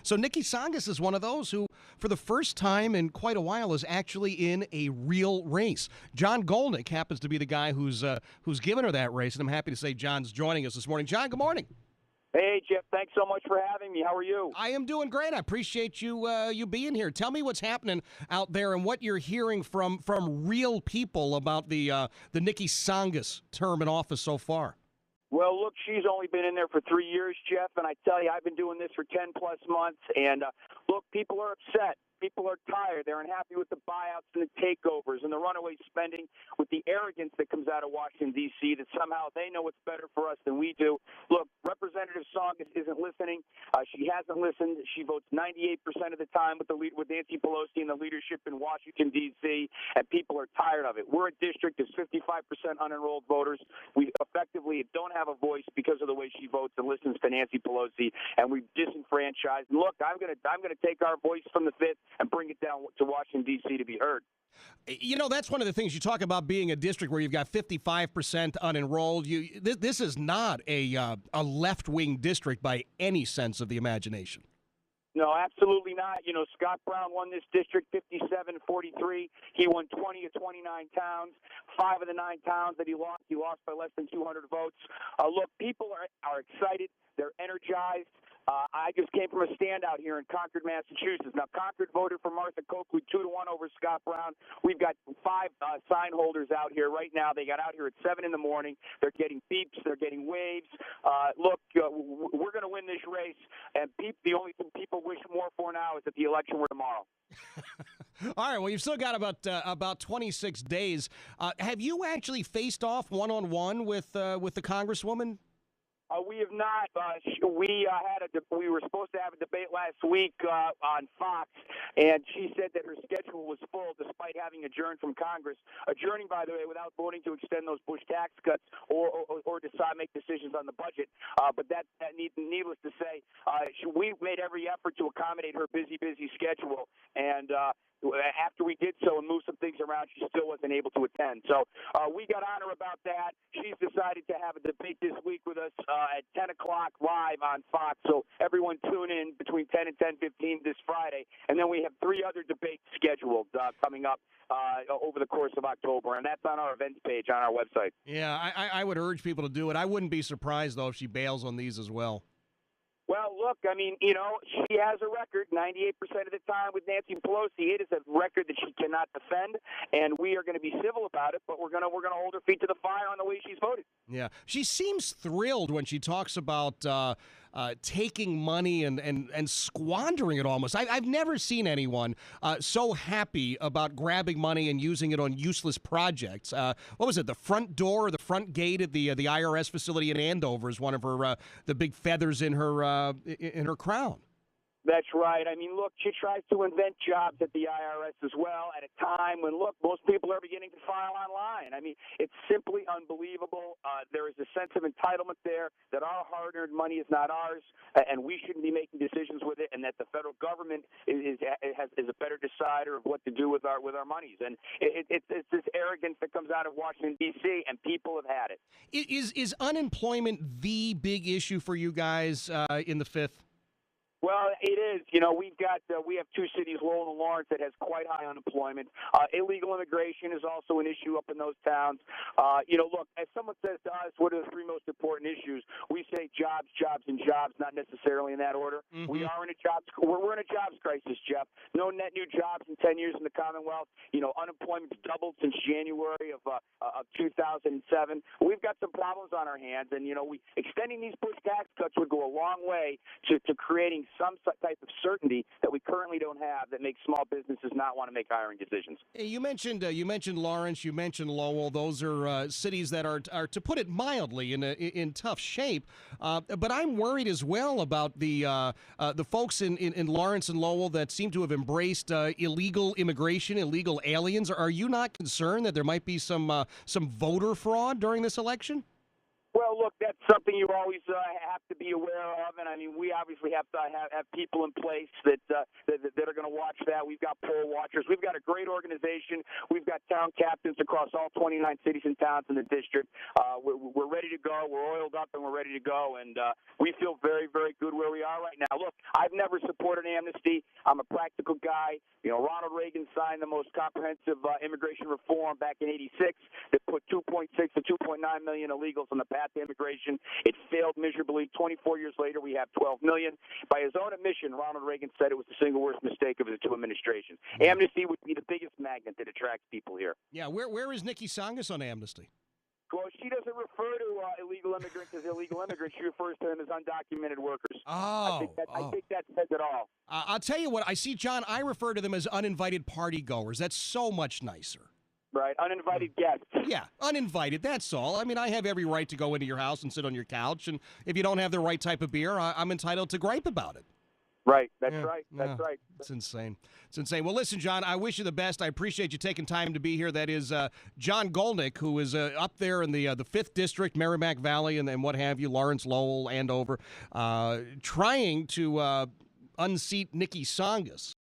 So Nikki Tsongas is one of those who, for the first time in quite a while, is actually in a real race. Jon Golnik happens to be the guy who's given her that race, and I'm happy to say John's joining us this morning. John, good morning. Hey, Jeff, thanks so much for having me. How are you? I am doing great. I appreciate you being here. Tell me what's happening out there and what you're hearing from real people about the Nikki Tsongas term in office so far. Well, look, she's only been in there for 3 years, Jeff, and I tell you, I've been doing this for 10-plus months, and look, people are upset. People are tired. They're unhappy with the buyouts and the takeovers and the runaway spending, with the arrogance that comes out of Washington, D.C., that somehow they know what's better for us than we do. Look, Representative Tsongas isn't listening. She hasn't listened. She votes 98% of the time with Nancy Pelosi and the leadership in Washington, D.C., and people are tired of it. We're a district that's 55% unenrolled voters. We effectively don't have a voice because of the way she votes and listens to Nancy Pelosi, and we've disenfranchised. And look, I'm gonna take our voice from the fifth and bring it down to Washington, D.C. to be heard. You know, that's one of the things you talk about, being a district where you've got 55% unenrolled. This is not a left-wing district by any sense of the imagination. No, absolutely not. You know, Scott Brown won this district 57-43. He won 20 of 29 towns. 5 of the 9 towns that he lost by less than 200 votes. Look, people are excited. They're energized. I just came from a standout here in Concord, Massachusetts. Now, Concord voted for Martha Coakley 2-1 over Scott Brown. We've got 5 sign holders out here right now. They got out here at 7 in the morning. They're getting beeps. They're getting waves. Look, we're going to win this race, and the only thing people wish more for now is that the election were tomorrow. All right, well, you've still got about 26 days. Have you actually faced off one-on-one with the Congresswoman? We have not. We were supposed to have a debate last week on Fox, and she said that her schedule was full despite having adjourned from Congress. Adjourning, by the way, without voting to extend those Bush tax cuts or make decisions on the budget. But needless to say, we made every effort to accommodate her busy schedule, and after we did so and moved some things around, she still wasn't able to attend. So we got on her about that. She's decided to have a debate this week with us at 10 o'clock live on Fox. So everyone tune in between 10 and 10:15 this Friday. And then we have 3 other debates scheduled coming up over the course of October. And that's on our events page on our website. Yeah, I would urge people to do it. I wouldn't be surprised, though, if she bails on these as well. Well, look, I mean, you know, she has a record 98% of the time with Nancy Pelosi. It is a record that she cannot defend, and we are going to be civil about it, but we're going to hold her feet to the fire on the way she's voted. Yeah, she seems thrilled when she talks about taking money and squandering it almost. I've never seen anyone so happy about grabbing money and using it on useless projects. What was it? The front door or the front gate at the IRS facility in Andover is one of her the big feathers in her crown. That's right. I mean, look, she tries to invent jobs at the IRS as well at a time when, look, most people are beginning to file online. I mean, it's simply unbelievable. There is a sense of entitlement there that our hard-earned money is not ours, and we shouldn't be making decisions with it, and that the federal government is a better decider of what to do with our monies. And it's this arrogance that comes out of Washington, D.C., and people have had it. Is unemployment the big issue for you guys in the 5th? Well, it is. You know, we have 2 cities, Lowell and Lawrence, that has quite high unemployment. Illegal immigration is also an issue up in those towns. You know, look, as someone says to us, what are the 3 most important issues? We say jobs, and jobs, not necessarily in that order. Mm-hmm. We're in a jobs crisis, Jeff. No net new jobs in 10 years in the Commonwealth. You know, unemployment's doubled since January of 2007. We've got some problems on our hands, and you know, extending these Bush tax cuts would go a long way to creating some type of certainty that we currently don't have that makes small businesses not want to make hiring decisions. You mentioned Lawrence, you mentioned Lowell. Those are cities that are, to put it mildly, in tough shape. But I'm worried as well about the folks in Lawrence and Lowell that seem to have embraced illegal immigration, illegal aliens. Are you not concerned that there might be some voter fraud during this election? Well, look, that's something you always have to be aware of, and I mean, we obviously have to have people in place that are going to watch that. We've got poll watchers. We've got a great organization. We've got town captains across all 29 cities and towns in the district. We're ready to go. We're oiled up and we're ready to go, and we feel very, very good where we are right now. Look, I've never supported amnesty. I'm a practical guy. You know, Ronald Reagan signed the most comprehensive immigration reform back in '86 that put 2.6 to 2.9 million illegals on the path to immigration. It failed miserably. 24 years later, we have 12 million. By his own admission, Ronald Reagan said it was the single worst mistake of his two administrations. Amnesty would be the biggest magnet that attracts people here. Yeah, where is Nikki Tsongas on amnesty? Well, she doesn't refer to illegal immigrants as illegal immigrants. She refers to them as undocumented workers. I think that says it all. I'll tell you what, I see, John, I refer to them as uninvited party goers. That's so much nicer. Right, uninvited guests. Yeah, uninvited, that's all. I mean, I have every right to go into your house and sit on your couch, and if you don't have the right type of beer, I'm entitled to gripe about it. Right, that's right. It's insane. It's insane. Well, listen, John, I wish you the best. I appreciate you taking time to be here. That is Jon Golnik, who is up there in the 5th District, Merrimack Valley, and what have you, Lawrence, Lowell, Andover, trying to unseat Nikki Tsongas.